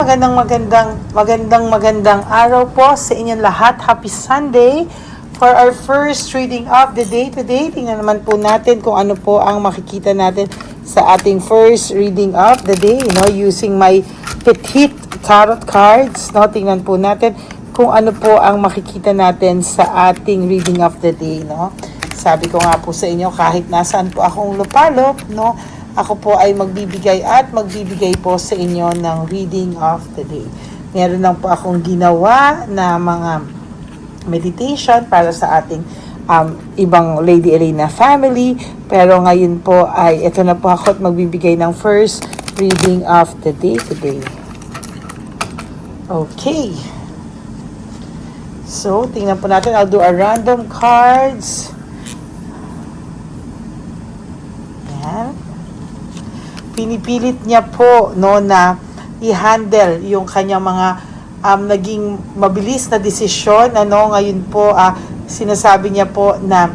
Magandang araw po sa inyong lahat. Happy Sunday for our first reading of the day today. Tingnan naman po natin kung ano po ang makikita natin sa ating first reading of the day, using my petite tarot cards. Tingnan po natin kung ano po ang makikita natin sa ating reading of the day. Sabi ko nga po sa inyo, kahit nasaan po akong lupalop, ako po ay magbibigay po sa inyo ng reading of the day. Meron lang po akong ginawa na mga meditation para sa ating ibang Lady Elena family. Pero ngayon po ay ito na po ako at magbibigay ng first reading of the day today. Okay. So, tingnan po natin. I'll do a random cards. Ayan. Pinipilit niya po na i-handle yung kanyang mga naging mabilis na desisyon. Ngayon po sinasabi niya po na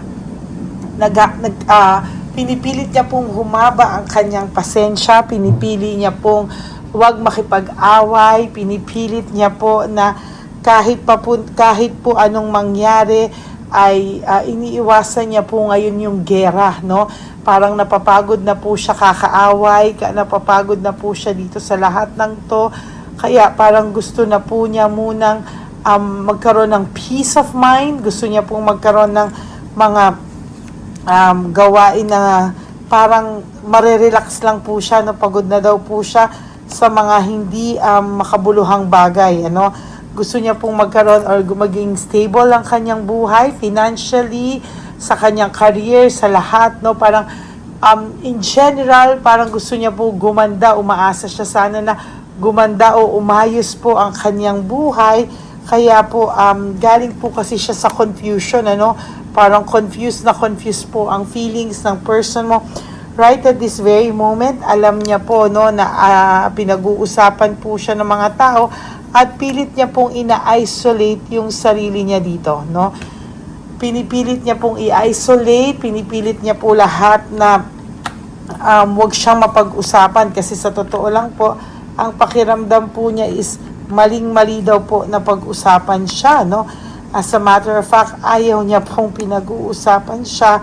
pinipilit niya pong humaba ang kanyang pasensya, pinipili niya pong huwag makipag-away, pinipilit niya po na kahit po anong mangyari ay iniiwasan niya po ngayon yung gera, Parang napapagod na po siya kakaaway, napapagod na po siya dito sa lahat ng to. Kaya parang gusto na po niya munang magkaroon ng peace of mind. Gusto niya pong magkaroon ng mga gawain na parang marerelax lang po siya. Pagod na daw po siya sa mga hindi makabuluhang bagay. Gusto niya pong magkaroon or maging stable ang kanyang buhay financially, sa kanyang career, sa lahat, parang in general, parang gusto niya po gumanda, umaasa siya sana na gumanda o umayos po ang kanyang buhay. Kaya po galing po kasi siya sa confusion, parang confused po ang feelings ng person mo right at this very moment. Alam niya po na pinag-uusapan po siya ng mga tao at pilit niya pong ina-isolate yung sarili niya dito, Pinipilit niya pong i-isolate, pinipilit niya po lahat na wag siyang mapag-usapan kasi sa totoo lang po, ang pakiramdam po niya is maling-mali daw po na pag-usapan siya, As a matter of fact, ayaw niya pong pinag-uusapan siya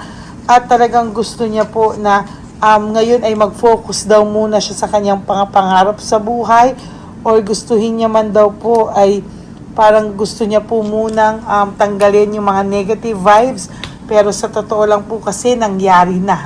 at talagang gusto niya po na ngayon ay mag-focus daw muna siya sa kanyang pangarap sa buhay, or gustuhin niya man daw po ay parang gusto niya po munang tanggalin yung mga negative vibes. Pero sa totoo lang po kasi nangyari na,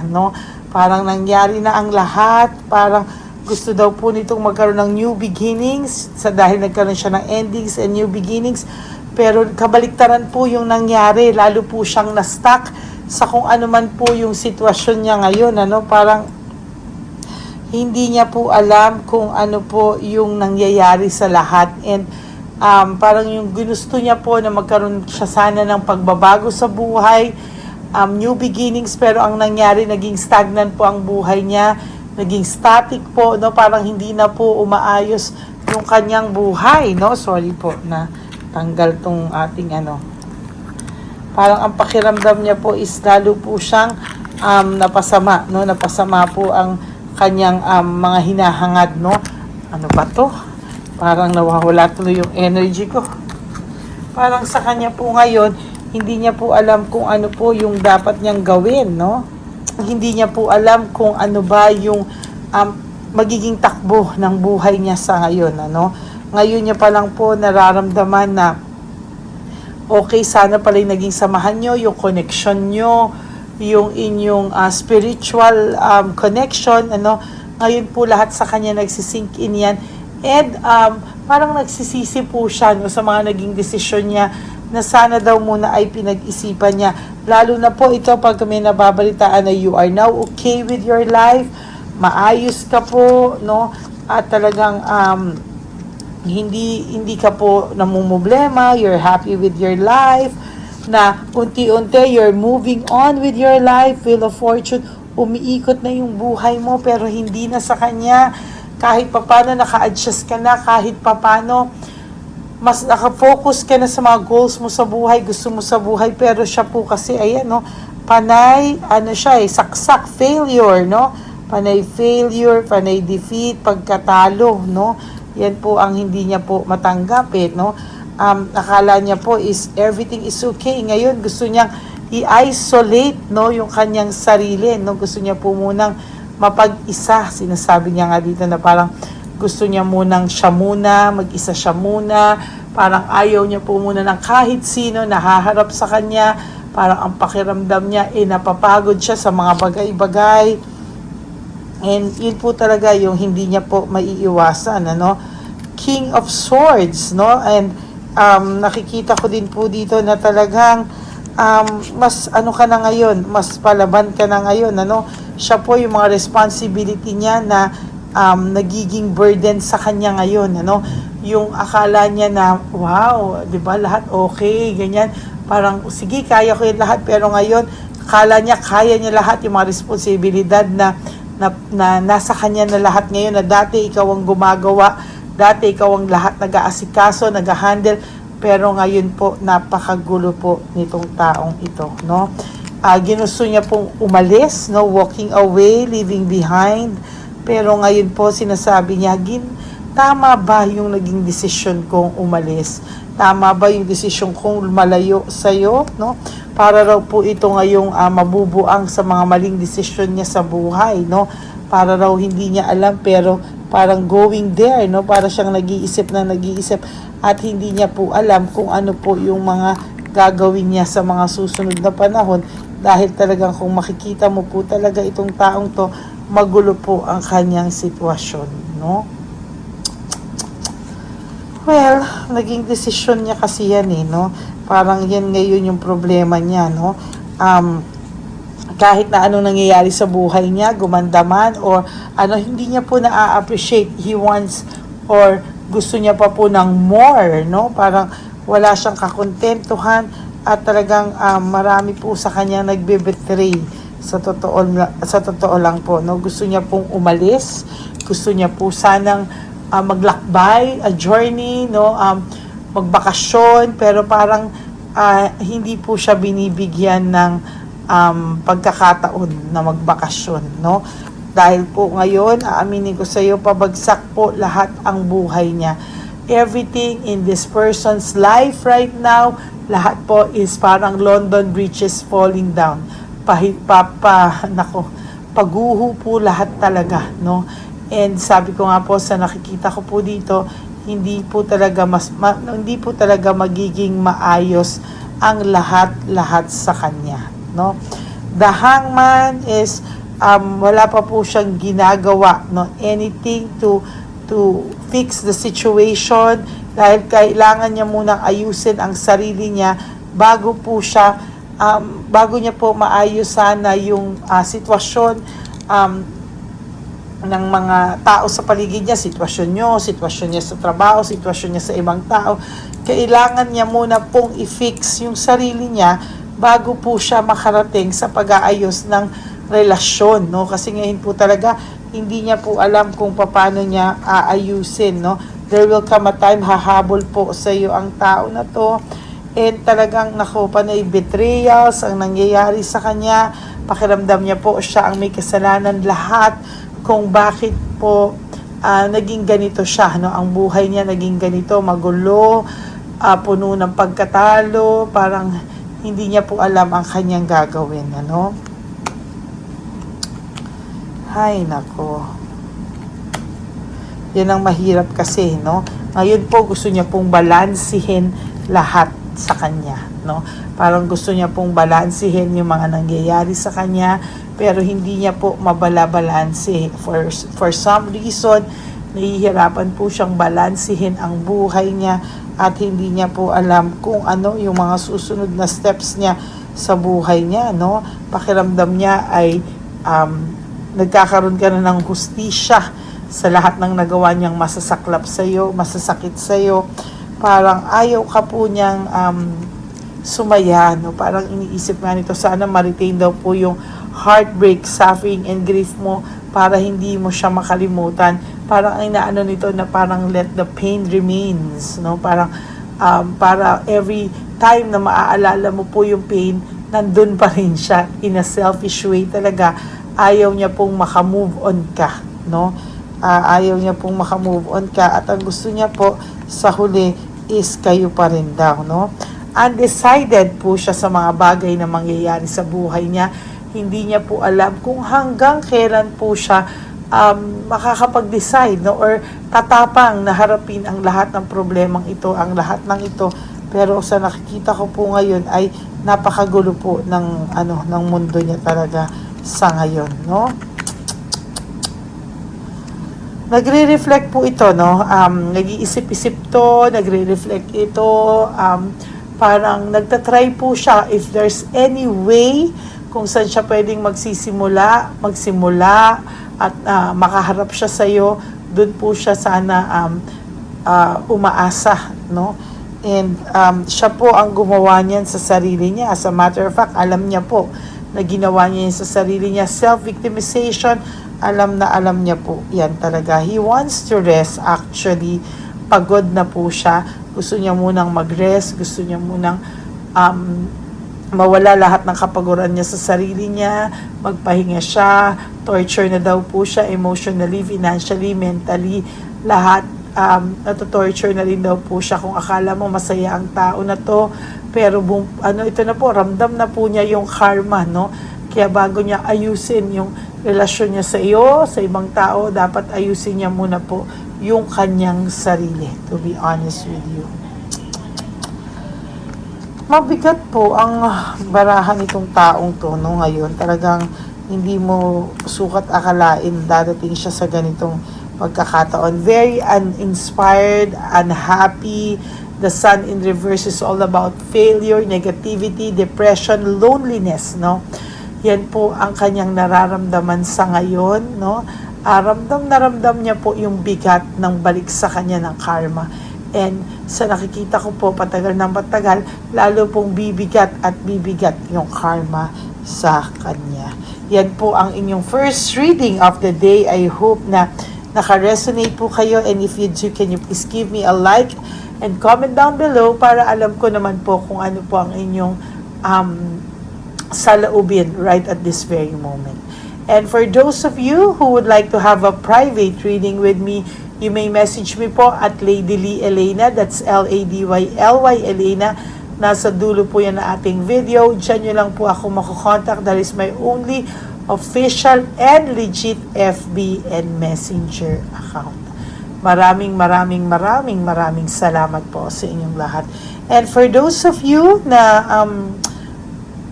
Parang nangyari na ang lahat. Parang gusto daw po nitong magkaroon ng new beginnings dahil nagkaroon siya ng endings and new beginnings. Pero kabaliktaran po yung nangyari. Lalo po siyang na-stuck sa kung ano man po yung sitwasyon niya ngayon. Parang hindi niya po alam kung ano po yung nangyayari sa lahat. And parang yung ginusto niya po na magkaroon siya sana ng pagbabago sa buhay, new beginnings, pero ang nangyari, naging stagnant po ang buhay niya, naging static po, parang hindi na po umaayos yung kanyang buhay, Sorry po na tanggal tong ating Parang ang pakiramdam niya po is lalo po siyang napasama, Napasama po ang kanyang mga hinahangad, Ano ba to? Parang nawawala tuloy yung energy ko. Parang sa kanya po ngayon, hindi niya po alam kung ano po yung dapat niyang gawin, Hindi niya po alam kung ano ba yung magiging takbo ng buhay niya sa ngayon, Ngayon niya pa lang po nararamdaman na okay, sana pala yung naging samahan nyo, yung connection nyo, yung inyong spiritual connection, Ngayon po lahat sa kanya nagsisink in yan. And parang nagsisisi po siya sa mga naging desisyon niya na sana daw muna ay pinag-isipan niya. Lalo na po ito pag may nababalitaan na you are now okay with your life, maayos ka po, at talagang hindi ka po namumblema, you're happy with your life, na unti-unti you're moving on with your life, Wheel of Fortune, umiikot na yung buhay mo pero hindi na sa kanya. Kahit papano naka-adjust ka na, kahit papano mas nakafocus ka na sa mga goals mo sa buhay, gusto mo sa buhay, pero siya po kasi, ayan, panay, saksak, failure, Panay failure, panay defeat, pagkatalo, Yan po ang hindi niya po matanggap no. Akala niya po is everything is okay. Ngayon gusto niyang i-isolate no yung kanyang sarili no. Gusto niya po munang mapag-isa. Sinasabi niya nga dito na parang gusto niya munang siya muna, mag-isa siya muna. Parang ayaw niya po muna ng kahit sino nahaharap sa kanya. Parang ang pakiramdam niya napapagod siya sa mga bagay-bagay. And yun po talaga yung hindi niya po maiiwasan ano. King of Swords no. And nakikita ko din po dito na talagang mas ano ka na ngayon, mas palaban ka na ngayon ano. Siya po yung mga responsibility niya na nagiging burden sa kanya ngayon ano. Yung akala niya na wow, 'di ba, lahat okay, ganyan. Parang sige, kaya ko 'yung lahat, pero ngayon akala niya kaya niya lahat yung mga responsibilidad na nasa kanya na lahat ngayon, na dati ikaw ang gumagawa, dati ikaw ang lahat nag-aasikaso, nag-handle, pero ngayon po napakagulo po nitong taong ito no. Ginusto niya pong umalis no, walking away, leaving behind, pero ngayon po sinasabi niya, tama ba yung naging desisyon kong umalis? Tama ba yung desisyon kong malayo sa'yo? No? Para raw po ito ngayong mabubuang sa mga maling desisyon niya sa buhay. No? Para raw hindi niya alam, pero parang going there. No? Para siyang nag-iisip at hindi niya po alam kung ano po yung mga gagawin niya sa mga susunod na panahon. Dahil talagang kung makikita mo po talaga itong taong to, magulo po ang kanyang sitwasyon. No? Well, naging desisyon niya kasi yan no. Parang yan ngayon yung problema niya, no. Kahit na anong nangyayari sa buhay niya, gumanda man or ano, hindi niya po na-appreciate. He wants or gusto niya pa po ng more, no. Parang wala siyang kakontentuhan at talagang marami po sa kanya nagbe-betray. Sa totoo lang po, no. Gusto niya pong umalis. Gusto niya po sanang maglakbay, a journey, no, magbakasyon, pero parang hindi po siya binibigyan ng pagkakataon na magbakasyon, no? Dahil po ngayon, aaminin ko sa iyo, pabagsak po lahat ang buhay niya. Everything in this person's life right now, lahat po is parang London Bridge is falling down. Paguho po lahat talaga, no? And sabi ko nga po sa nakikita ko po dito, hindi po talaga magiging maayos ang lahat sa kanya, no? The Hangman is wala pa po siyang ginagawa, no, anything to fix the situation, dahil kailangan niya munang ayusin ang sarili niya bago niya po maayos sana yung sitwasyon ng mga tao sa paligid niya, sitwasyon niya sa trabaho, sitwasyon niya sa ibang tao. Kailangan niya muna pong i-fix yung sarili niya bago po siya makarating sa pag-aayos ng relasyon, no? Kasi ngayon po talaga hindi niya po alam kung paano niya aayusin, no? There will come a time, hahabol po sa iyo ang tao na to, and talagang panay betrayals ang nangyayari sa kanya. Pakiramdam niya po siya ang may kasalanan lahat kung bakit po naging ganito siya, no? Ang buhay niya naging ganito, magulo, puno ng pagkatalo, parang hindi niya po alam ang kanyang gagawin, ano? Hay nako. Yan ang mahirap kasi, no? Ngayon po gusto niya pong balansihin lahat sa kanya, no? Parang gusto niya pong balansihin yung mga nangyayari sa kanya, pero hindi niya po mabalabalanse. For some reason, nahihirapan po siyang balansihin ang buhay niya at hindi niya po alam kung ano yung mga susunod na steps niya sa buhay niya, no? Pakiramdam niya ay nagkakaroon ka na ng hustisya sa lahat ng nagawa niyang masasaklap sa iyo, masasakit sa iyo. Parang ayaw ka po niyang sumaya, no? Parang iniisip nga nito, sana ma-retain daw po yung heartbreak, suffering, and grief mo para hindi mo siya makalimutan. Parang ang inaano nito na parang let the pain remains, no? Parang para every time na maaalala mo po yung pain, nandun pa rin siya in a selfish way talaga. Ayaw niya pong makamove on ka, no? ayaw niya pong makamove on ka, at ang gusto niya po sa huli is kayo pa rin daw, no? Undecided po siya sa mga bagay na mangyayari sa buhay niya. Hindi niya po alam kung hanggang kailan po siya makakapag-decide, no? Or tatapang na harapin ang lahat ng problemang ito, ang lahat ng ito. Pero sa nakikita ko po ngayon ay napakagulo po ng mundo niya talaga sa ngayon, no? Nagre-reflect po ito, no? Nag-iisip-isip to, nagre-reflect ito, parang nagtatry po siya if there's any way kung saan siya pwedeng magsimula at makaharap siya sa iyo, doon po siya sana umaasa, no? And siya po ang gumawa niyan sa sarili niya. As a matter of fact, alam niya po na ginawa niya sa sarili niya. Self-victimization, alam niya po yan talaga. He wants to rest actually. Pagod na po siya. Gusto niya munang mag-rest. Gusto niya munang mawala lahat ng kapaguran niya sa sarili niya. Magpahinga siya. Torture na daw po siya emotionally, financially, mentally. Lahat nato-torture na rin daw po siya. Kung akala mo masaya ang tao na to, pero ito na po, ramdam na po niya yung karma, no? Kaya bago niya ayusin yung relasyon niya sa iyo, sa ibang tao, dapat ayusin niya muna po yung kanyang sarili, to be honest with you. Mabigat po ang barahan itong taong to, no, ngayon. Talagang hindi mo sukat akalain dadating siya sa ganitong pagkakataon. Very uninspired, unhappy. The Sun in reverse is all about failure, negativity, depression, loneliness, no? Yan po ang kanyang nararamdaman sa ngayon, no? Ramdam na ramdam niya po yung bigat ng balik sa kanya ng karma. And sa nakikita ko po, patagal ng patagal, lalo pong bibigat at bibigat yung karma sa kanya. Yan po ang inyong first reading of the day. I hope na naka-resonate po kayo, and if you do, can you please give me a like and comment down below para alam ko naman po kung ano po ang inyong saloobin right at this very moment. And for those of you who would like to have a private reading with me, you may message me po at Lady Lee Elena. That's Ladyly Elena. Nasa dulo po yan na ating video. Diyan nyo lang po ako makukontak. That is my only official and legit FB and Messenger account. Maraming salamat po sa inyong lahat. And for those of you na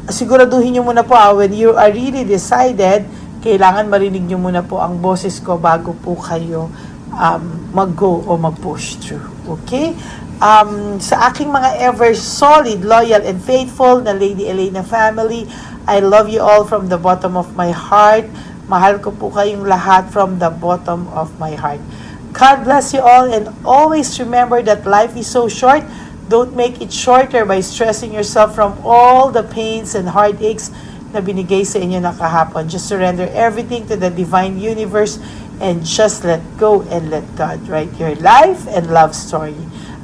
siguraduhin nyo muna po when you are really decided, kailangan marinig nyo muna po ang boses ko bago po kayo mag-go o mag-push through. Okay? Sa aking mga ever solid, loyal, and faithful na Lady Elena family, I love you all from the bottom of my heart. Mahal ko po kayong lahat from the bottom of my heart. God bless you all, and always remember that life is so short. Don't make it shorter by stressing yourself from all the pains and heartaches na binigay sa inyo na kahapon. Just surrender everything to the divine universe and just let go and let God write your life and love story.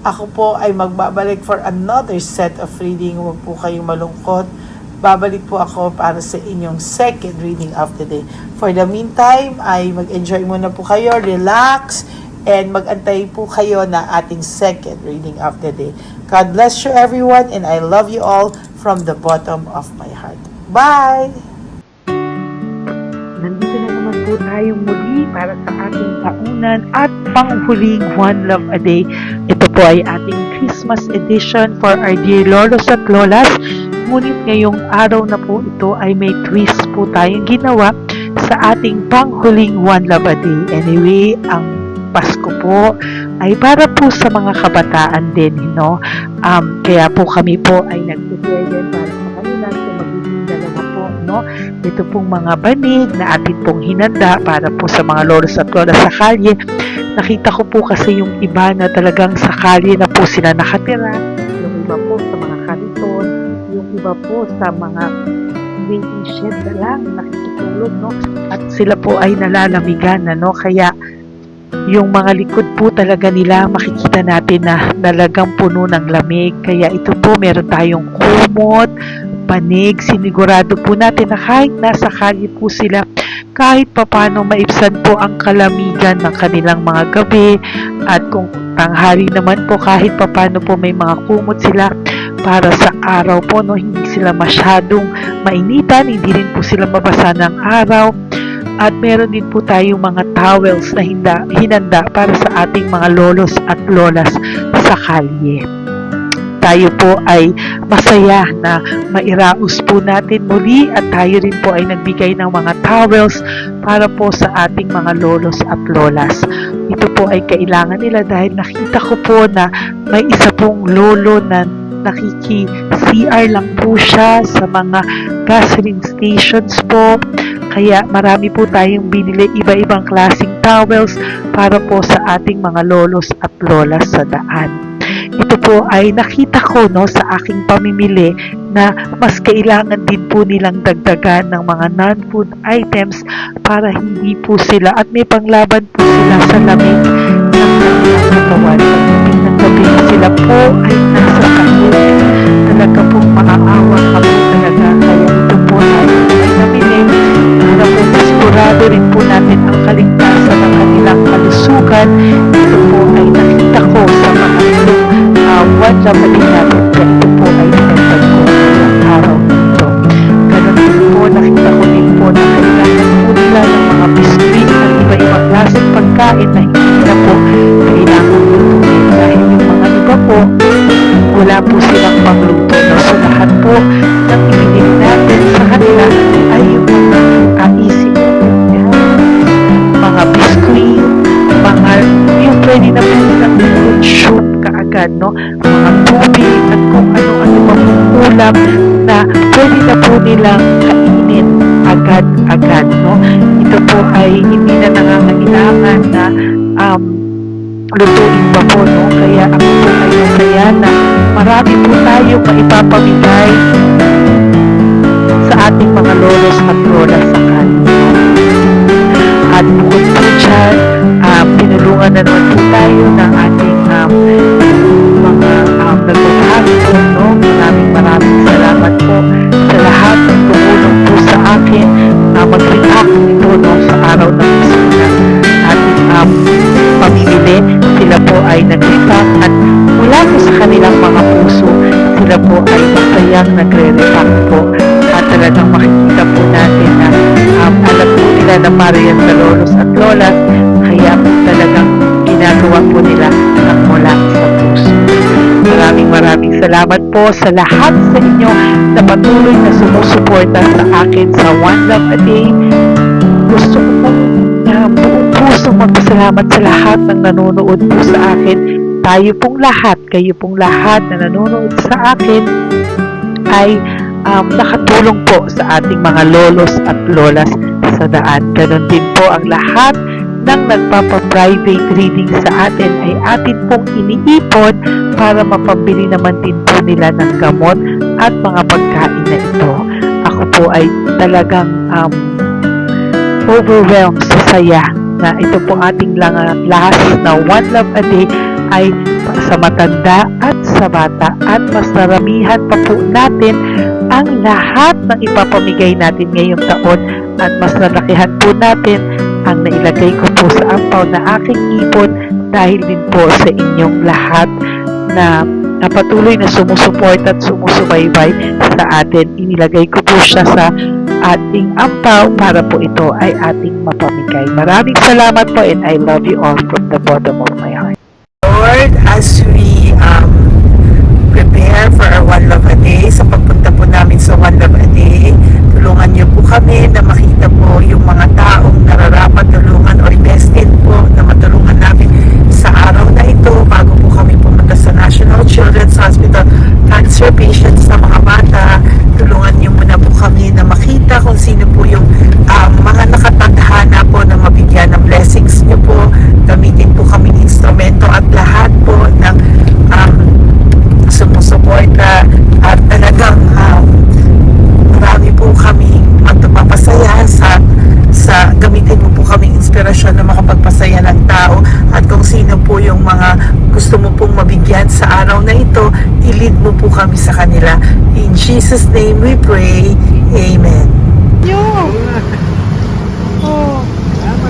Ako po ay magbabalik for another set of reading. Huwag po kayong malungkot. Babalik po ako para sa inyong second reading of the day. For the meantime, ay mag-enjoy muna po kayo, relax, and mag-antay po kayo na ating second reading of the day. God bless you everyone, and I love you all from the bottom of my heart. Bye! Nandito na naman po tayong muli para sa ating taunan at panghuling One Love a Day. Ito po ay ating Christmas edition for our dear lolos at lolas. Ngunit ngayong araw na po ito ay may twist po tayong ginawa sa ating panghuling One Love a Day. Anyway, ang Pasko po ay para po sa mga kabataan din, no? Kaya po kami po ay nag-prepare din para sa kanila sa magiging dalawa po, no? Ito pong mga banig na atin pong hinanda para po sa mga lolos at lolas sa kalye. Nakita ko po kasi yung iba na talagang sa kalye na po sila nakatira, yung iba po sa mga kariton, yung iba po sa mga waiting shed na lang nakikitulog, no? At sila po ay nalalamigan na, no? Kaya yung mga likod po talaga nila makikita natin na talagang puno ng lamig. Kaya ito po, meron tayong kumot, panig. Sinigurado po natin na kahit nasa kalye po sila, kahit papano maibsan po ang kalamigan ng kanilang mga gabi, at kung tanghali naman po kahit papano po may mga kumot sila para sa araw po, no, hindi sila masyadong mainitan, hindi rin po sila mabasa ng araw. At meron din po tayong mga towels na hinanda para sa ating mga lolos at lolas sa kalye. Tayo po ay masaya na mairaos po natin muli, at tayo rin po ay nagbigay ng mga towels para po sa ating mga lolos at lolas. Ito po ay kailangan nila dahil nakita ko po na may isa pong lolo na nakiki-CR lang po siya sa mga gasoline stations po. Kaya marami po tayong binili iba-ibang klaseng towels para po sa ating mga lolos at lolas sa daan. Ito po ay nakita ko, no, sa aking pamimili na mas kailangan din po nilang dagdagan ng mga non-food items para hindi po sila, at may panglaban po sila sa lamig ng kanilang katawan. Pagdating ng gabi, sila po ay nasa sakit. Talaga pong maaawa ka po talaga. Kaya ito po ay namili para po masigurado rin po natin ang kaligtasan ng kanilang kalusugan. Ito po ay nakita ko sa mga one love natin natin, kaya ito po ay pinagdag ko ng araw nito. Ganun din po, nakita ko din po na kailangan po nila ng mga biskuit at iba-ibang klaseng pagkain na hindi na po kailangan lutuin, dahil yung mga iba po wala po silang pangluto. So lahat po ng ibinili natin sa kanila ay yung mga easy mga biskuit, mga yung pwede na po nilang consume kaagad, no? Mga tubig at kung ano-ano pa pong ulam na pwede na po nilang kainin agad-agad, no? Ito po ay hindi na nangangailangan na lutuin pa po, no? Kaya ako po ay masaya na marami po tayo maipapamigay sa ating mga lolos at lolas sa kanila. At bukod po dyan, pinulungan na naman po tayo ng ating mga nagbabahagi po, no? Maraming salamat po sa lahat ng tumulong po sa akin mag-react ito, no, sa araw ng mismo na ating pamimili. Sila po ay nag-react, at mula po sa kanilang mga puso, sila po ay masayang nagre-react po, at talagang makikita po natin na alam po nila na mariyan sa lolos at lolas, kaya po talagang ginagawa po nila ang mula sa puso. Maraming salamat po sa lahat sa inyo na patuloy na sumusuporta sa akin sa One Love a Day. Gusto ko pong buong pusong magpasalamat sa lahat ng nanonood po sa akin. Tayo pong lahat, kayo pong lahat na nanonood sa akin ay nakatulong po sa ating mga lolos at lolas sa daan. Ganon din po ang lahat ng nagpapa-private reading sa atin ay atin pong iniipon para mapambili naman din po nila ng gamot at mga pagkain na ito. Ako po ay talagang overwhelmed sa saya na ito po ating last na One Love a Day ay sa matanda at sa bata, at mas naramihan pa po natin ang lahat ng ipapamigay natin ngayong taon, at mas nalakihan po natin ang nailagay ko po sa ampaw na aking ipon dahil din po sa inyong lahat na patuloy na sumusuport at sumusubaybay sa atin. Inilagay ko po siya sa ating ampaw para po ito ay ating mapamigay. Maraming salamat po, and I love you all from the bottom of my heart. Lord, as we prepare for our One Love a Day, sa pagpunta po namin sa One Love a Day, tulungan niyo po kami na makita po yung mga taong nararapat tulungan o destined po na matulungan namin sa araw na ito bago po kami pumunta sa National Children's Hospital. Cancer patients na mga bata, tulungan niyo muna po kami na makita kung sino po yung mga nakatadhana po na mabigyan ng blessings niyo po. Gamitin po kami instrumento at lahat po ng sumusuporta, at talagang marami po kami magpapasaya sa gamitin mo po kaming inspirasyon na makapagpasaya ng tao, at kung sino po yung mga gusto mo pong mabigyan sa araw na ito, i-lead mo po kami sa kanila. In Jesus' name we pray. Amen. Oh,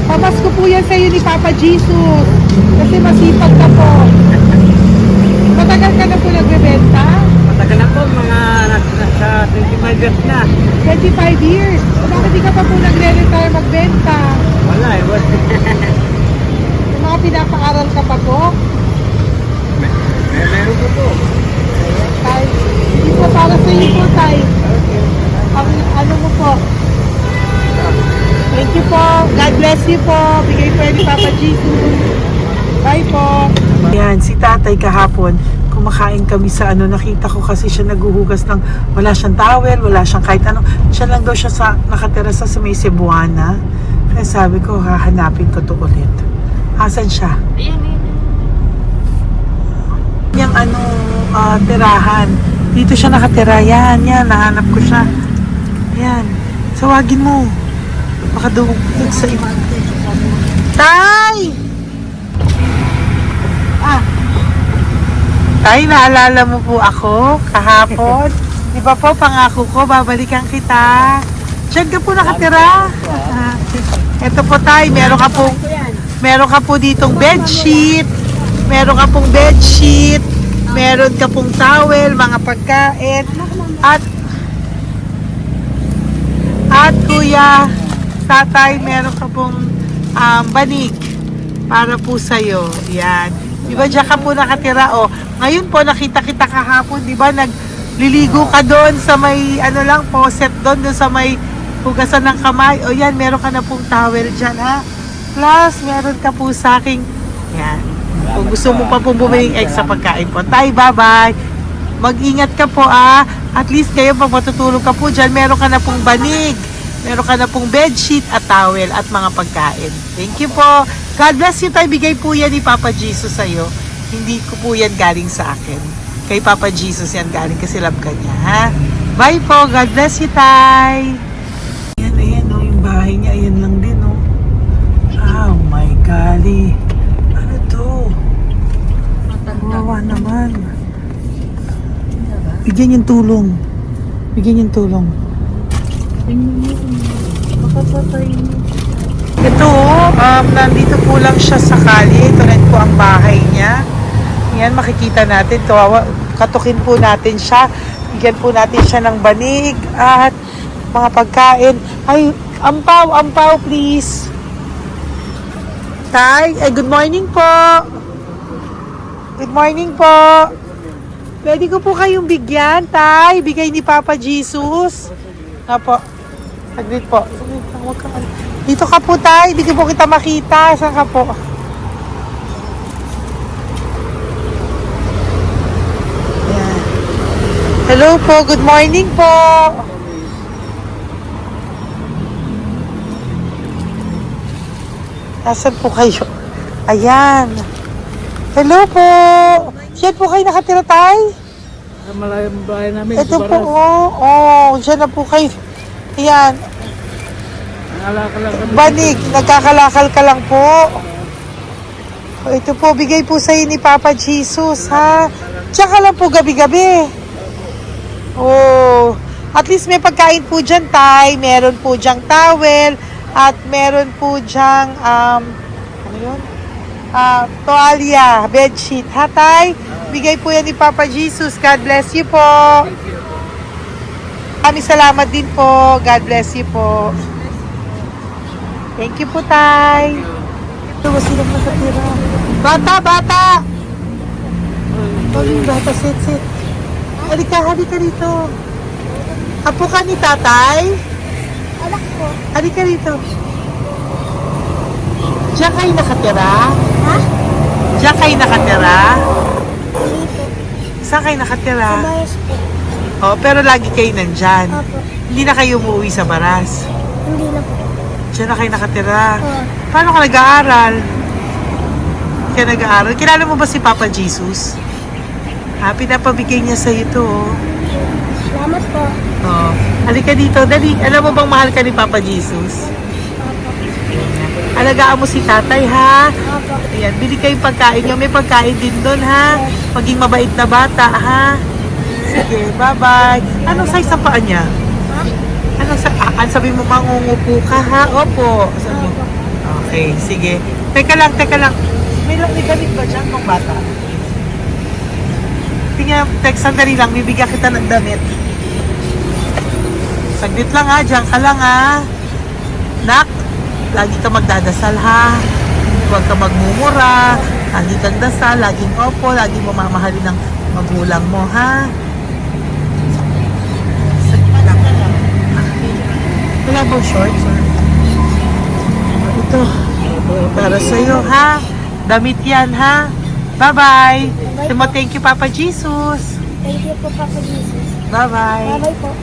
Pamasko po yan sa'yo ni Papa Jesus. Kasi masipag ka po. Matagal ka na po nagbebenta? Matagal na po, mga nasa 25 years na. 25 years. Bakit di ka pa po nagre-retire magbenta? Wala eh, wala. Yung mga pinapaaral ka pa po? Meron po po. Tay, hindi po para sa iyo po, Tay. Ang ano mo po? Thank you po. God bless you po. Bigay po yan ni Papa Jesus. Bye po. Yan, si tatay kahapon, kumakain kami sa nakita ko kasi siya naguhugas ng, wala siyang towel, wala siyang kahit ano. Siya lang daw siya nakatira sa may Cebuana. Kaya sabi ko, hahanapin ko to ulit. Asan siya? Yung tirahan. Dito siya nakatira. Yan, nahanap ko siya. Yan. Sawagin mo. Baka doon sa iba. Tay! Tay, naalala mo po ako kahapon? Di ba po, pangako ko, babalikan kita. Diyan ka po nakatira. Ito po, Tay, meron ka po ditong bedsheet. Meron ka pong bedsheet. Meron ka pong towel, mga pagkain. At kuya, tatay, meron ka pong banig para po sa'yo. Yan. Di ba diyan ka po nakatira? O, ngayon po, nakita kita kahapon, di ba? Nagliligo ka doon sa may, faucet doon sa may hugasan ng kamay. O yan, meron ka na pong towel dyan, ha? Plus, meron ka po sa aking, yan. Kung gusto mo pa pong bumili extra pagkain po. Tay, bye-bye. Mag-ingat ka po, At least kayo, pag matutulog ka po dyan, meron ka na pong banig. Meron ka na pong bedsheet at towel at mga pagkain. Thank you po. God bless you, Tay. Bigay po yan ni Papa Jesus sa'yo. Hindi ko po yan galing sa akin. Kay Papa Jesus yan galing kasi love ka niya, ha? Bye po. God bless you, Tay. Ayan, yung bahay niya. Ayan lang din, Oh my golly. Ano to? Wawa naman. Bigyan yung tulong. Ito, nandito po lang siya sa kalye. Ito rin po ang bahay niya. Yan, makikita natin. Katukin po natin siya. Bigyan po natin siya ng banig at mga pagkain. Ay, ampaw, please. Tay, good morning po. Good morning po. Pwede ko po kayong bigyan, Tay. Bigay ni Papa Jesus. Apo. Saglit po. Dito ka po, Tay. Hindi po kita makita. Saan ka po? Ayan. Hello po. Good morning po. Nasaan po kayo? Ayan. Hello po. Diyan po kayo nakatira, Tay? Sa malayang bahay namin, Ito sa po, Baras. Diyan na po kayo. Ayan. Nalakal kami. Banig, nagkakalakal ka lang po. Ito po, bigay po sa'yo ni Papa Jesus, ha? Tsaka lang po gabi-gabi. At least may pagkain po dyan, Tay. Meron po dyang towel. At meron po dyang, toalya, bedsheet. Ha, Tay? Bigay po yan ni Papa Jesus. God bless you po. Kami salamat din po. God bless you po. Thank you po, Tay. Ito, sila nakatira. Bata! Bata, sit. Halika rito. Apo ka ni Tatay? Alak po. Halika rito. Diyan kayo nakatira? Ha? Diyan kayo nakatira? Dito. Saan kayo nakatira? Umayos po. Pero lagi kayo nandyan. Opo. Hindi na kayo umuwi sa Baras. Hindi na po. Diyan na kayo nakatira. Oo. Paano ka nag-aaral? Kilala mo ba si Papa Jesus? Pinapabigay niya sa'yo ito, Salamat po. Halika dito, dali. Alam mo bang mahal ka ni Papa Jesus? Opo. Alagaan mo si tatay, ha? Opo. Ayan, bili kayong pagkain niyo. May pagkain din doon, ha? Maging mabait na bata, ha? Sige, bye-bye. Anong size ang paa niya? Ha? Sabi mo, mangungupo ka, ha? Opo. Sabi mo. Opo. Okay, sige. Teka lang. May gamit ba dyan ng bata? Tingnan, sandali lang, bibigyan kita ng damit. Saglit lang ha, dyan ka lang ha. Nak, lagi ka magdadasal ha. Huwag ka magmumura. Lagi kang dasal, laging opo, lagi mo mamahalin ng magulang mo ha. Saglit lang. Wala bang shorts or? Ito, para sa'yo ha. Damit yan ha. Bye-bye. Sabi mo, thank you Papa Jesus. Thank you po, Papa Jesus. Bye-bye. Bye-bye po.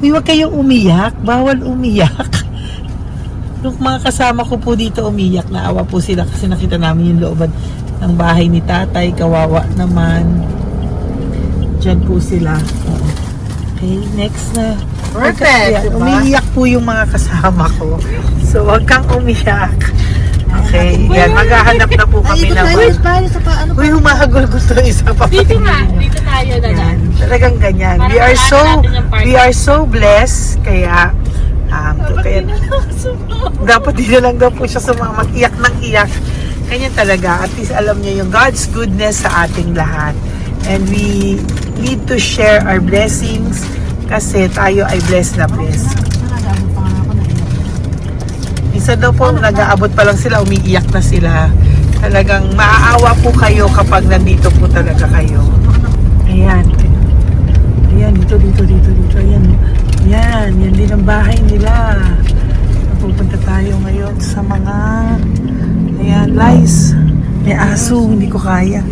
Uy, huwag kayong umiyak. Bawal umiyak. Yung mga kasama ko po dito umiyak, naawa po sila kasi nakita namin yung looban ng bahay ni tatay. Kawawa naman. Diyan po sila. Oo. Okay, next na. Perfect, diba? Umiiyak po yung mga kasama ko. So, huwag kang umiyak. Okay, yan. Maghahanap na po kami naman. Uy, humahagol ko to isa pa. Dito tayo na Yan. Talagang ganyan. We are so blessed. Kaya, dapat dito lang daw po siya sumama. Iyak ng iyak. Ganyan talaga. At least alam niya yung God's goodness sa ating lahat. And we need to share our blessings kasi tayo ay blessed na blessed. Isa daw po, nag-aabot pa lang sila, umiiyak na sila. Talagang maaawa po kayo kapag nandito po talaga kayo. Ayan. Ayan, dito. Ayan. Yan din ang bahay nila. Pupunta tayo ngayon sa mga lice. May aso, hindi ko kaya.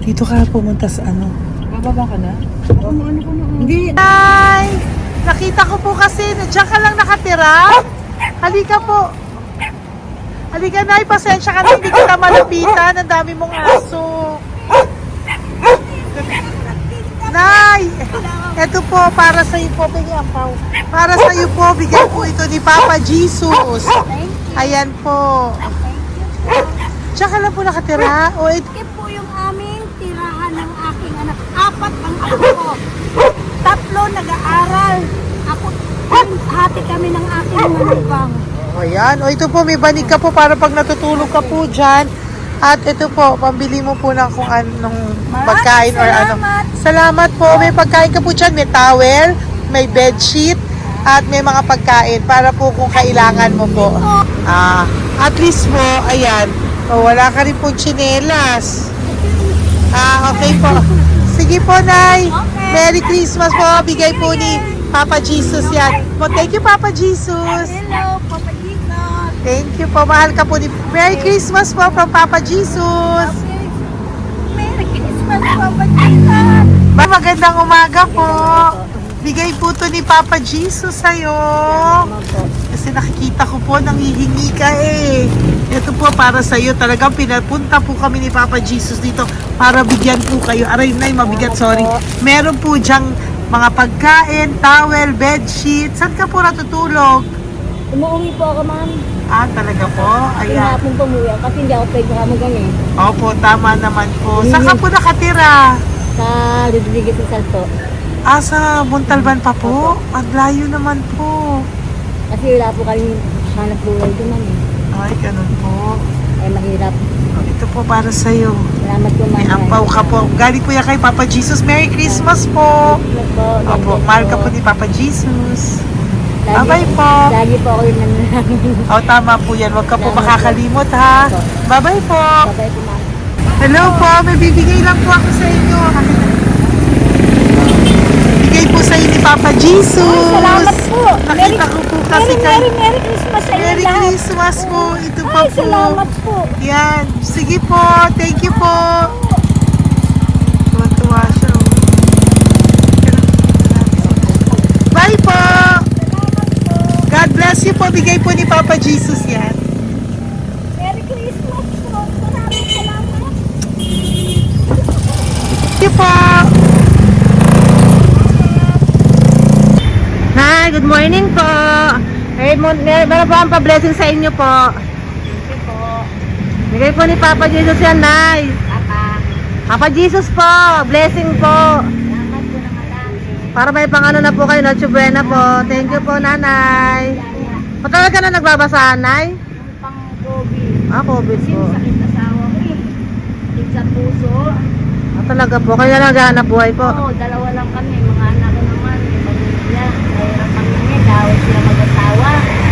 Dito ka pumunta sa ano? Bababa ka na? Hindi. Hi! Nakita ko po kasi, diyan ka lang nakatira. Halika po. Halika na, pasensya ka na, hindi kita malapitan. Ang dami mong aso. Nay! Ito po, para sa iyo po, bigyan po. Para sa iyo po, bigyan po ito ni Papa Jesus. Ayan po. Diyan ka lang po nakatira. O, Ito po yung aming tirahan ng aking anak. 4 ang anak ko. 3 nag-aaral. Ako, hati kami ng aking manugang. ayan. O, ito po, may banig ka po para pag natutulog ka po dyan. At ito po, pambili mo po ng kung anong pagkain or ano. Salamat po. May pagkain ka po dyan. May towel, may bedsheet, at may mga pagkain para po kung kailangan mo po. At least po, ayan. O, wala ka rin po tsinelas. Okay po. Sige po, Nay. Merry Christmas po. Bigay po ni Papa Jesus yan. Thank you, Papa Jesus. Hello, Papa Jesus. Thank you po. Mahal ka po ni... Merry Christmas po from Papa Jesus. Merry Christmas, Papa Jesus. Magandang umaga po. Bigay po to ni Papa Jesus sa'yo. Kasi nakikita ko po, nanghihingi ka eh. Ito po para sa'yo. Talagang pinapunta po kami ni Papa Jesus dito para bigyan po kayo. Aray, Nay, mabigat, sorry. Meron po dyang mga pagkain, towel, bedsheet. Saan ka po natutulog? Umuwi po ako, ma'am. Talaga po? Ayan. Pinapong pumuya kasi hindi ako pwede kamagan eh. Opo, tama naman po. Saan ka po nakatira? Sa Rodriguez ng Salto. Sa Montalban pa po? Ang layo naman po. Kasi wala po kami hanap buhay doon, ma'am. Ay, ganun po. Eh, mahirap. Ito po para sa'yo. Salamat po, ma'am. May ampaw ka po. Galing po yan kay Papa Jesus. Merry Christmas po. Opo, mahal ka po ni Papa Jesus. Bye-bye po. Lagi po ako yung nananangin. Tama po yan. Huwag ka po makakalimot ha. Bye-bye po. Babay po, ma'am. Hello po. May bibigay lang po ako sa inyo. Bigay po sa inyo ni Papa Jesus. Salamat po. Nakita ko po kasi kayo. Merry Christmas sa inyo Merry lahat. Christmas po. Ito pa Ay, po. salamat po. Yan. Sige po. Thank you po. Tuwa-tuwa siya. Bye po. God bless you po. Bigay po ni Papa Jesus yan. Merry Christmas po. Maraming salamat. Thank you po. Hi, good morning po. Merry meron po ang pa-blessing sa inyo po. Thank you po. Bigay po ni Papa Jesus yan, Nay. Papa. Papa Jesus po, blessing po. Salamat po ng malaki. Para may pangano na po kayo, Noche Buena po. Thank you po, Nanay. Matagal ka na nagbabasahan, Nay? Yung pang-COVID. COVID Kasi po. sakit na asawa ko eh. Sakit sa puso. Talaga po, kaya naghahanap buhay po. Oo, dalawa lang kami. Mga anak ko naman. May pamilya. Mayroon kami niya. Dawit sila mag-asawa.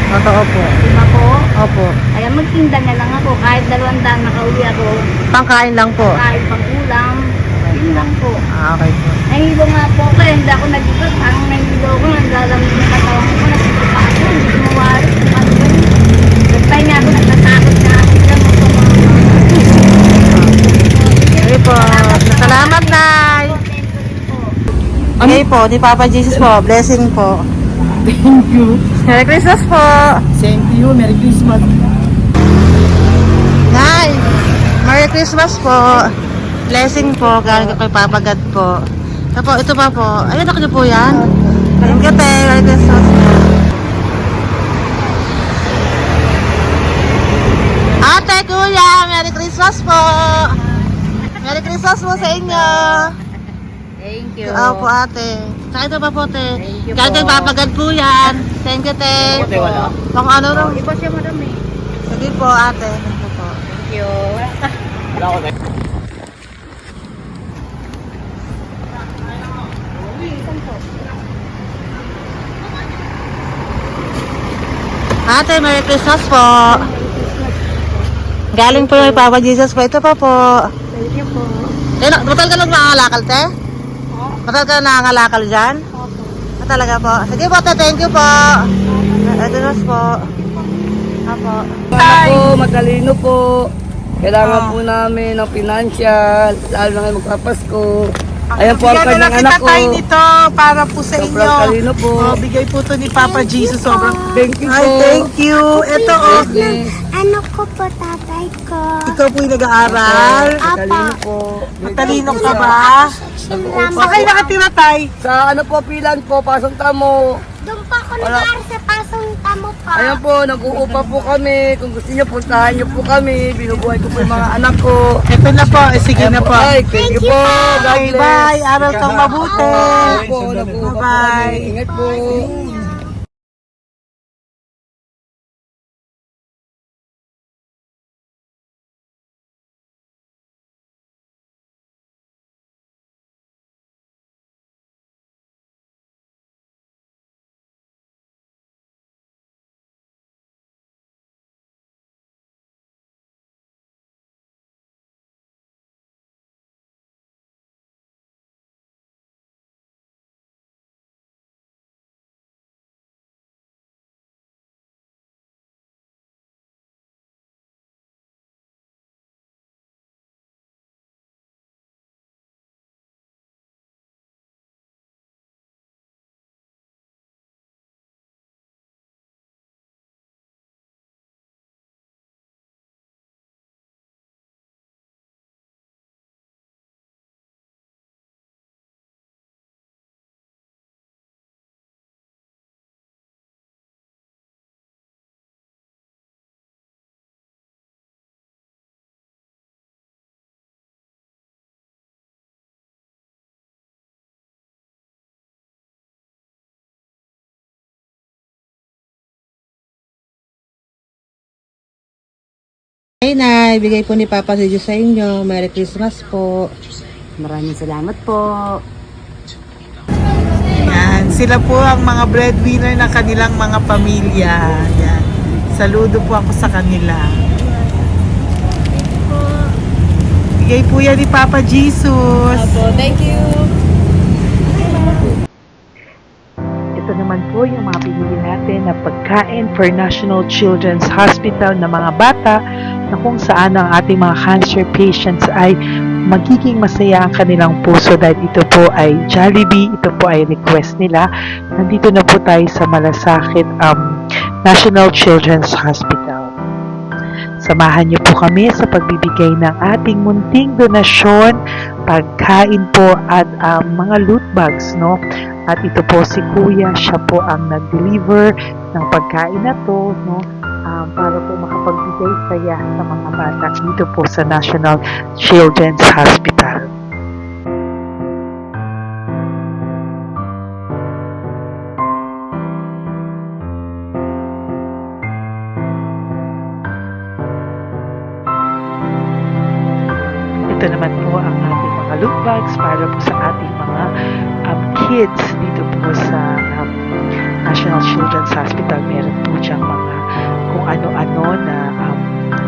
Totoo po. Diba po? Opo. Kaya magtinda na lang ako. Kahit 200 nakauwi ako. Pangkain lang po. Kahit pang ulam. Yun lang po. Okay po. Nahilo nga po ako. Hindi ako nag-ibig. Ang nahilo ko. Naglalamig na katawan ko. Nagsipa ako. Hindi ko mawari. Ano ba yun? Nagpay nga ako. Nagtatakot na ako. Diyan mo po mga Okay po. Salamat, Nay. Okay po, ni Papa Jesus po. Blessing po. Thank you. Merry Christmas po. Same to you. Merry Christmas. Nay, Merry Christmas po. Blessing po. Galing kay Papa God po. Ito pa po. Ayun, ako niyo po yan. Thank you, te. Merry Christmas po. Ate, kuya, Merry Christmas po. Merry Christmas po sa inyo. Thank you. Opo, ate. Saka ito pa po, te. Thank you Galing kay po. Papa God po yan. Thank you, te. Pang ano lang. Iba siya marami. Sige po, ate. Thank you po. Thank you. Ate, Merry Christmas po. Galing po kay Papa Jesus po. Ito pa po. Thank you po. Matagal ka lang nangangalakal, te? Matagal ka lang nangangalakal dyan? Talaga po. Sige po, te. Thank you po. Ito po. Apo. Ano po, matalino po. Kailangan po namin ng financial, lalo na ngayon magpapasko. Ayan po ang Bigyan na lang kanyang anak kita ko. tayo nito para po sa Sobrang inyo. talino po. Bigay po to ni Papa Jesus. Sobrang Thank you Ay, po. thank you. Ito, oh. Bless. Ano ko po tatay ko? Ikaw po yung nag-aaral. Matalino po. Matalino ka ba? Saan kayo nakatira, tay? Sa ano po, pilan po, pasong tamo. Doon pa ako nag-aaral sa pasong tamo pa. Ayan po, nag-uupa po kami. Kung gusto niyo, puntahan niyo po kami. Binubuhay ko po yung mga anak ko. Ito na po. Sige Ayan na po. Ay, thank you po. God Okay, bless. bye. Aral kang mabuti. Ayan po, nag-uupa po Bye-bye. kami. Ingat po. Ay, Nay. Bigay po ni Papa Jesus sa inyo. Merry Christmas po. Maraming salamat po. Yan. Sila po ang mga breadwinner ng kanilang mga pamilya. Yan. Saludo po ako sa kanila. Bigay po yan ni Papa Jesus. Thank you. Ito naman po yung mga pinili natin na pagkain for National Children's Hospital na mga bata na kung saan ang ating mga cancer patients ay magiging masaya ang kanilang puso dahil ito po ay Jollibee, ito po ay request nila. Nandito na po tayo sa Malasakit National Children's Hospital. Samahan niyo po kami sa pagbibigay ng ating munting donasyon, pagkain po at mga loot bags, no? At ito po si Kuya, siya po ang nag-deliver ng pagkain na to, no? Para po makapagbigay saya sa mga bata dito po sa National Children's Hospital. Ito naman po ang ating mga loot bags para po sa ating mga kids dito po sa National Children's Hospital. Meron po diyang mga kung ano-ano na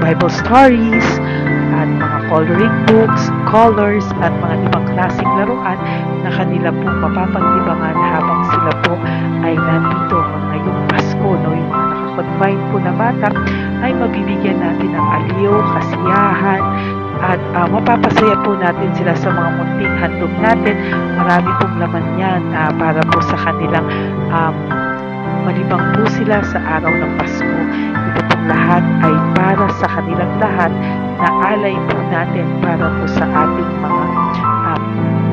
Bible stories at mga coloring books, colors at mga ibang klaseng laruan na kanila po mapapag-ibangan habang sila po ay nandito ngayong Pasko, no? Yung mga nakakonfine po na bata ay mabibigyan natin ng aliw, kasiyahan, at mapapasaya po natin sila sa mga munting handog natin. Marami pong laman yan para po sa kanilang malibang po sila sa araw ng Pasko. Ito pong lahat ay para sa kanilang lahat na alay po natin para po sa ating mga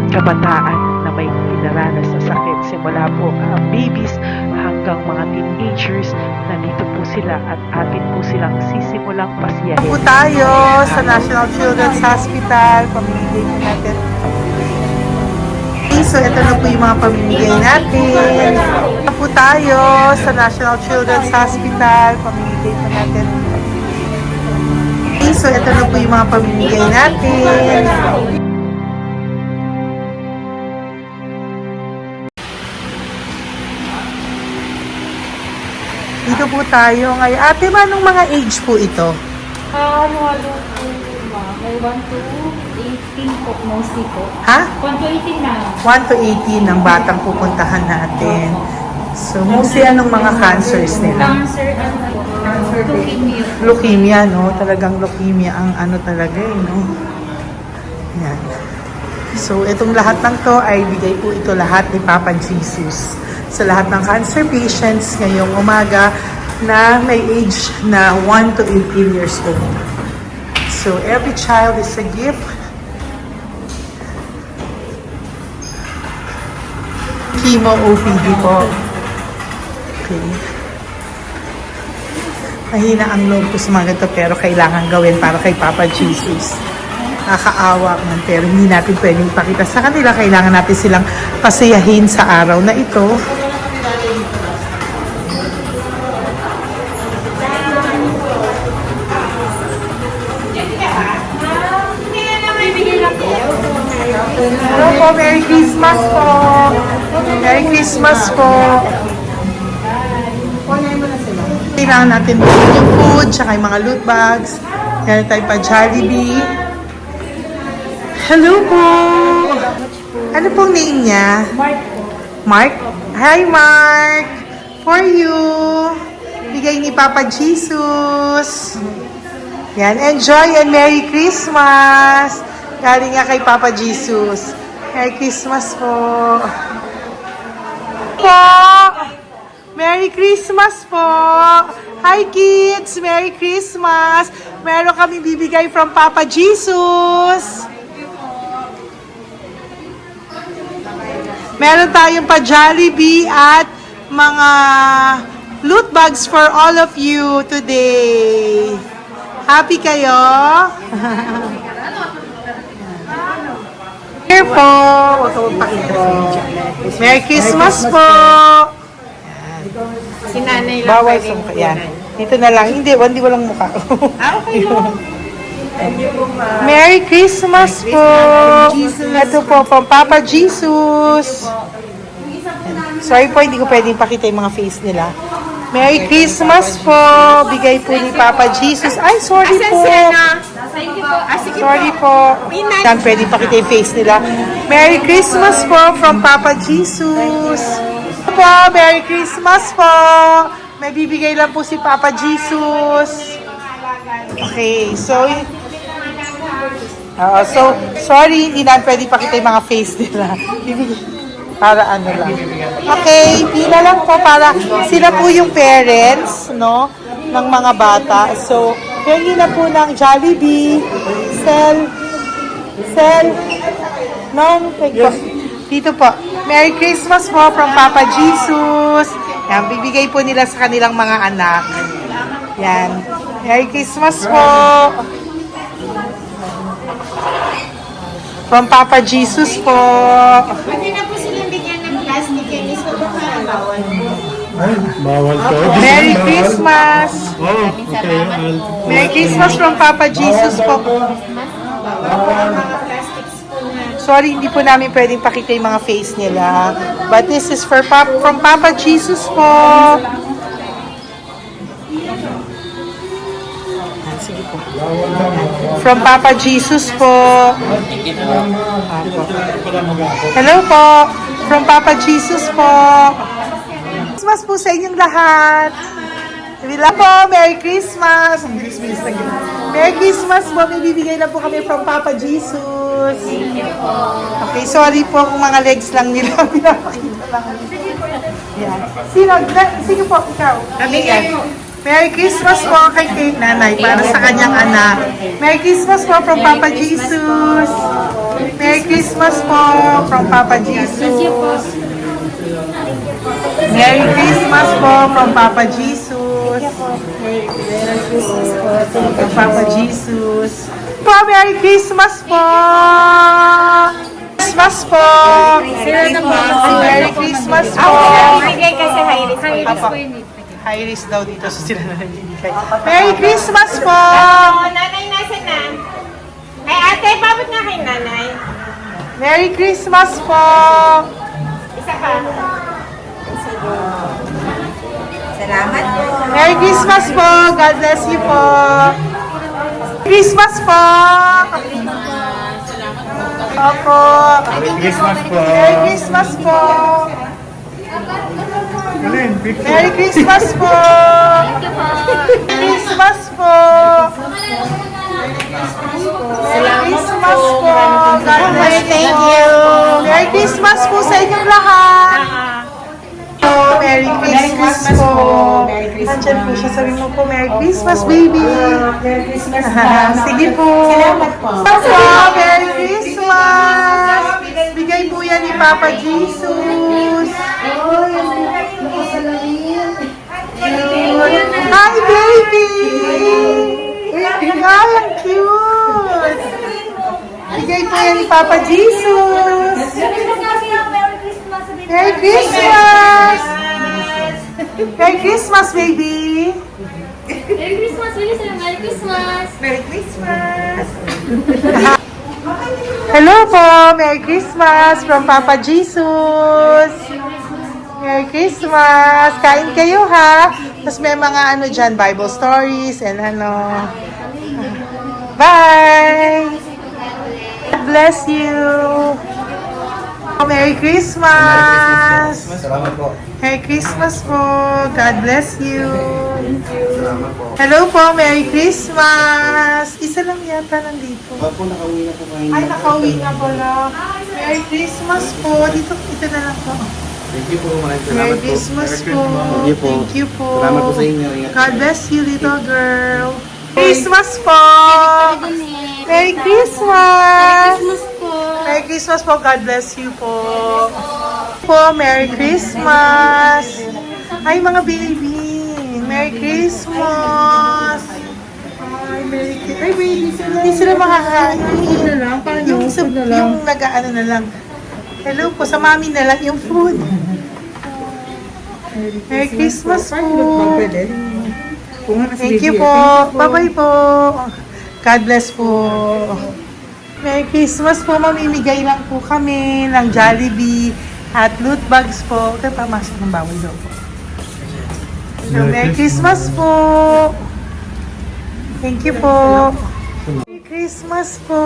kabataan na may pinaranas na sakit. Simula po babies hanggang mga teenagers, nandito po sila at atin po silang sisimulang pasiyahin. Po tayo sa National Children's Hospital. Pamimigay po natin. So, ito na po yung mga pamimigay natin. Ito po tayo sa National Children's Hospital. Pamimigay po natin. So, ito na po yung mga pamimigay natin. Dito po tayo ngayon. Ate, manong mga age po ito? Ano po, ma'am? May 1 to 18 po, mostly po. Ha? 1 to 18 na. 1 to 18 ang batang pupuntahan natin. So, mostly anong mga cancers nila? Cancer, ano po? Leukemia. Leukemia, no? Talagang leukemia ang ano talaga eh, no? Yan. So, itong lahat ng to ay bigay po ito lahat ni Papa Jesus sa lahat ng cancer patients ngayong umaga na may age na 1 to 18 years old. So, every child is a gift. Chemo OPD po. Okay. Mahina ang loob ko sa mga ganito pero kailangan gawin para kay Papa Jesus. Nakakaawa man pero hindi natin pwedeng ipakita sa kanila. Kailangan natin silang pasayahin sa araw na ito. Hello po, Merry Christmas po. Merry Christmas po. Kailangan natin bilhin yung food, tsaka yung mga loot bags. Meron tayo pa Jollibee. Hello po. Ano pong name niya? Mark po. Mark? Hi, Mark. For you. Bigay ni Papa Jesus. Yan, enjoy and Merry Christmas. Galing nga kay Papa Jesus. Merry Christmas po. Merry Christmas po. Hi kids, Merry Christmas. Meron kami bibigay from Papa Jesus. Meron tayong pa Jollibee at mga loot bags for all of you today. Happy kayo? Here po. Huwag ka magpakita sa video. Merry Christmas po. Si nanay lang Bawal sa mukha. Yan. Dito na lang. Hindi walang mukha. Okay po. Merry Christmas po. Ito po from Papa Jesus. Sorry po, hindi ko pwedeng pakita yung mga face nila. Merry Christmas po. Bigay po ni Papa Jesus. Ay, sorry po. Sorry po. Yan, pwedeng pakita yung face nila. Merry Christmas po from Papa Jesus. Po, Merry Christmas po. May bibigay lang po si Papa Jesus. Okay, so sorry, hindi na pwede pakita yung mga face nila. Para ano lang. Okay, pila lang po para sila po yung parents, no, ng mga bata. So, hingi na po ng Jollibee, Sel, dito po. Merry Christmas po from Papa Jesus. Yan, bibigay po nila sa kanilang mga anak. Yan. Merry Christmas po. From Papa Jesus po. Pwede na po silang bigyan ng plastic and iso po parang bawal. Ay, bawal to. Merry Christmas. Oh, okay. Merry Christmas from Papa Jesus po. Mga plastics po na. Sorry, hindi po namin pwedeng pakita yung mga face nila. But this is for from Papa Jesus po. Sige po. From Papa Jesus po. Hello po. From Papa Jesus po. Christmas po sa inyong lahat. Wala po, Merry Christmas. Merry Christmas po. May bibigay na po kami from Papa Jesus. Okay, sorry po kung mga legs lang nila. Pinapakita lang. Yan. Sino po? Ikaw. Yan. Merry Christmas po kay nanay para sa kanyang anak. Merry Christmas po from Papa Jesus. Merry Christmas po from Papa Jesus. Merry Christmas po from Papa Jesus. Merry Christmas po from Papa Jesus. Po, Merry Christmas po. Christmas po. Merry Christmas po. Bigay kasi high-risk. Papa. High risk daw dito so sila na nagbibigay. Merry Christmas po! Oh, nanay nasa na? Ay, ate, babot nga kay nanay. Merry Christmas po! Isa pa. Salamat po. Merry Christmas po! God bless you po! Christmas po! Opo! Merry Christmas po. Merry Christmas po! Merry Christmas po! Christmas po! Merry Christmas po! God bless Thank you. Merry Christmas po sa inyong lahat! Merry Christmas po! Nandiyan po siya. Sabi mo po, Merry Christmas, baby! Merry Christmas sige po! Salamat po! Merry Christmas! Bigay po yan ni Papa Jesus! Hi, baby! Hi, ang cute! Bigay po yan ni Papa Jesus! Merry Christmas! Merry Christmas, baby! Merry Christmas, Merry Christmas! Merry Christmas! Hello po! Merry Christmas from Papa Jesus! Merry Christmas! Kain kayo ha! Tapos may mga ano dyan, Bible stories and ano. Bye! God bless you! Merry Christmas! Salamat po. Merry Christmas po! God bless you! Hello po! Merry Christmas! Isa lang yata nandito. Opo, nakauwi na po kayo. Ay, nakauwi na pala. Merry Christmas po! Dito na lang po. Thank you po. Maraming salamat Merry po. Christmas po! Thank you po. Thank you po! Salamat po sa inyo. Ingat God bless you, little girl! Christmas po! Merry Christmas! Merry Christmas po! God bless you po! Merry Christmas! Ay, mga baby! Merry Christmas! Ay, Merry Christmas! Ay, baby! Hindi sila makakain. Yung nag-ano na lang. Hello po, sa mami na lang yung food. Merry Christmas po! Thank you po! Bye-bye po! God bless po! Merry Christmas po! Mamimigay lang po kami ng Jollibee at loot bags po. Kaya pamasok ng bawal daw po. So, Merry Christmas po! Thank you po! Merry Christmas po!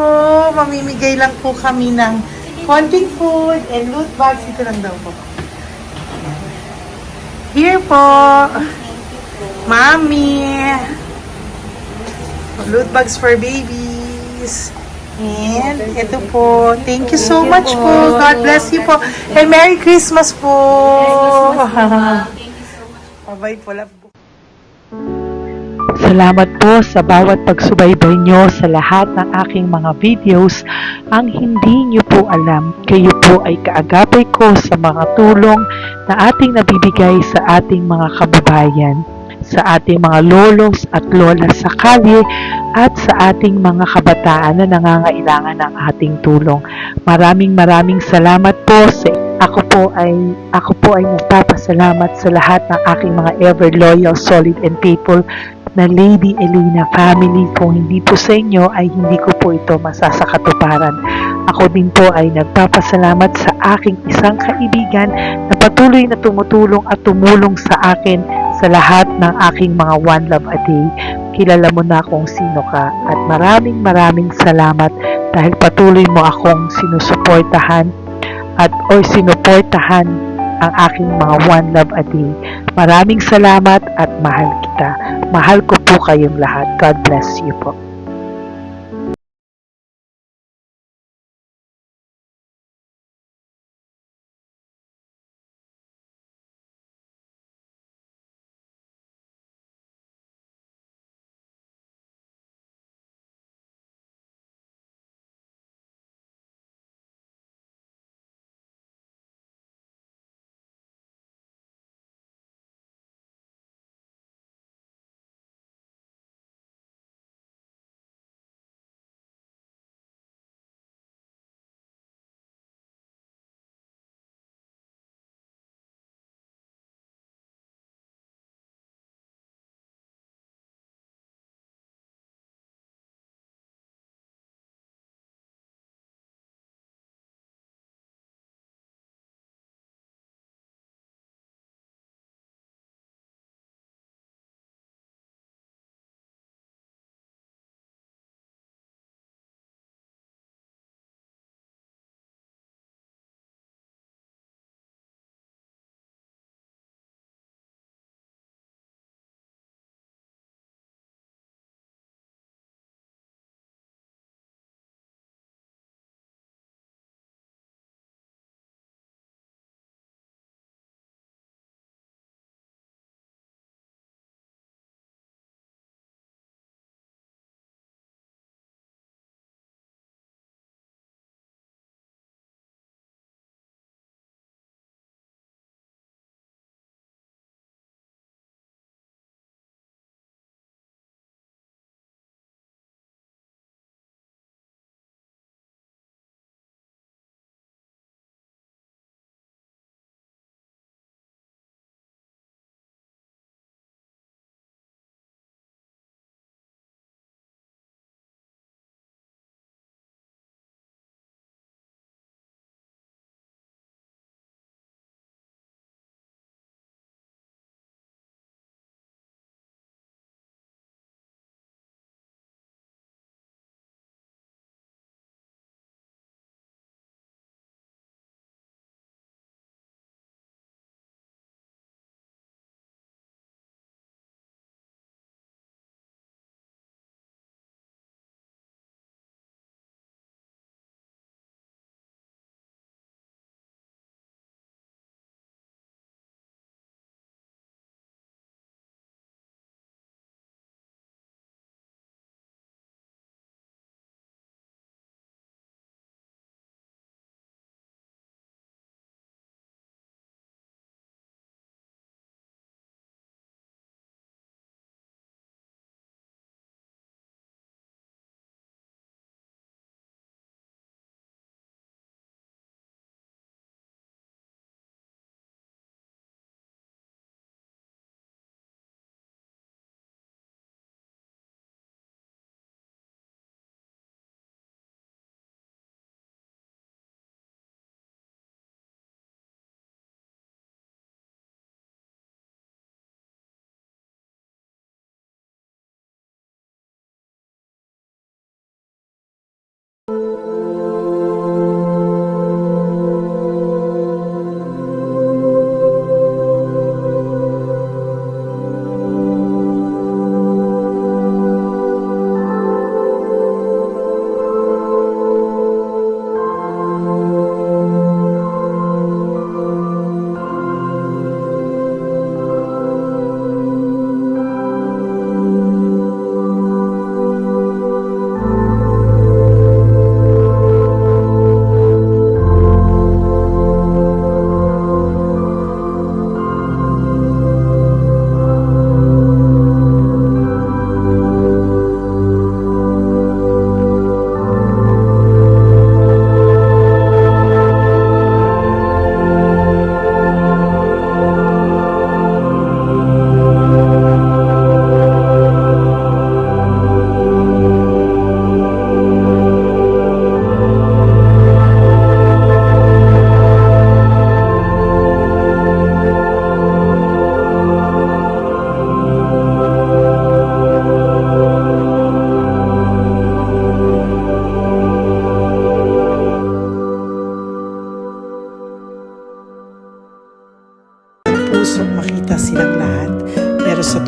Mamimigay lang po kami ng konting food and loot bags. Ito lang daw po. Here po! Mommy! Loot bags for babies. And ito po. Thank you so much po. God bless you po. And Merry Christmas po. Bye-bye po. Love po. Salamat po sa bawat pagsubaybay nyo sa lahat ng aking mga videos. Ang hindi nyo po alam, kayo po ay kaagapay ko sa mga tulong na ating nabibigay sa ating mga kababayan, sa ating mga lolos at lola sa kalye at sa ating mga kabataan na nangangailangan ng ating tulong. Maraming salamat po sa ako po ay nagpapasalamat sa lahat ng aking mga ever loyal, solid and faithful na Lady Elena family. Kung hindi po sa inyo ay hindi ko po ito masasakatuparan. Ako din po ay nagpapasalamat sa aking isang kaibigan na patuloy na tumutulong at tumulong sa akin sa lahat ng aking mga One Love a Day. Kilala mo na kung sino ka at maraming salamat dahil patuloy mo akong sinusuportahan o sinuportahan ang aking mga One Love a Day. Maraming salamat at mahal kita. Mahal ko po kayong lahat. God bless you po.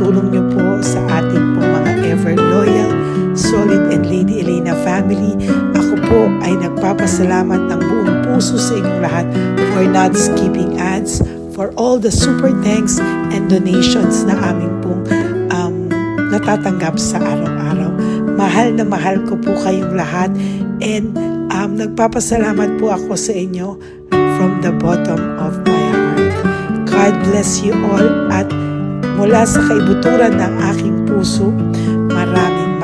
tulong niyo po sa ating po mga ever loyal, solid and Lady Elena family. Ako po ay nagpapasalamat ng buong puso sa inyong lahat for not skipping ads, for all the super thanks and donations na aming pong natatanggap sa araw-araw. Mahal na mahal ko po kayong lahat and nagpapasalamat po ako sa inyo from the bottom of my heart. God bless you all at mula sa kaibuturan ng aking puso, maraming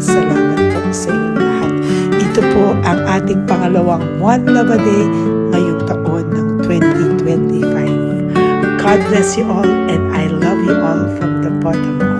salamat po sa inyong lahat. Ito po ang ating pangalawang One Love a Day ngayong taon ng 2025. God bless you all and I love you all from the bottom of